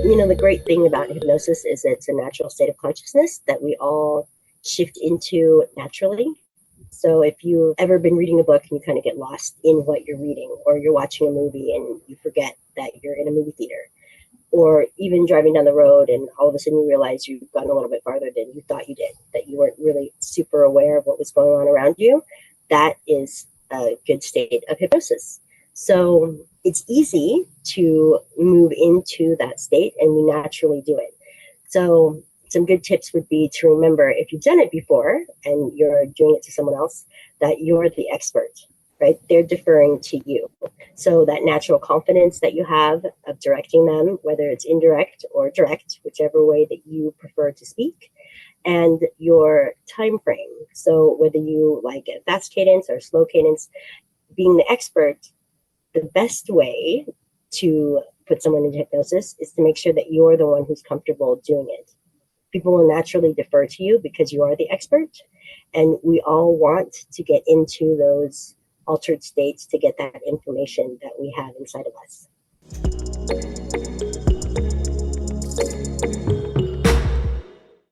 The great thing about hypnosis is it's a natural state of consciousness that we all shift into naturally. So if you've ever been reading a book and you kind of get lost in what you're reading, or you're watching a movie and you forget that you're in a movie theater, or even driving down the road and all of a sudden you realize you've gone a little bit farther than you thought you did, that you weren't really super aware of what was going on around you, that is a good state of hypnosis. So it's easy to move into that state, and we naturally do it. So some good tips would be to remember, if you've done it before and you're doing it to someone else, that you're the expert, right? They're deferring to you. So that natural confidence that you have of directing them, whether it's indirect or direct, whichever way that you prefer to speak, and your time frame. So whether you like a fast cadence or slow cadence, being the expert, the best way to put someone into hypnosis is to make sure that you're the one who's comfortable doing it. People will naturally defer to you because you are the expert, and we all want to get into those altered states to get that information that we have inside of us.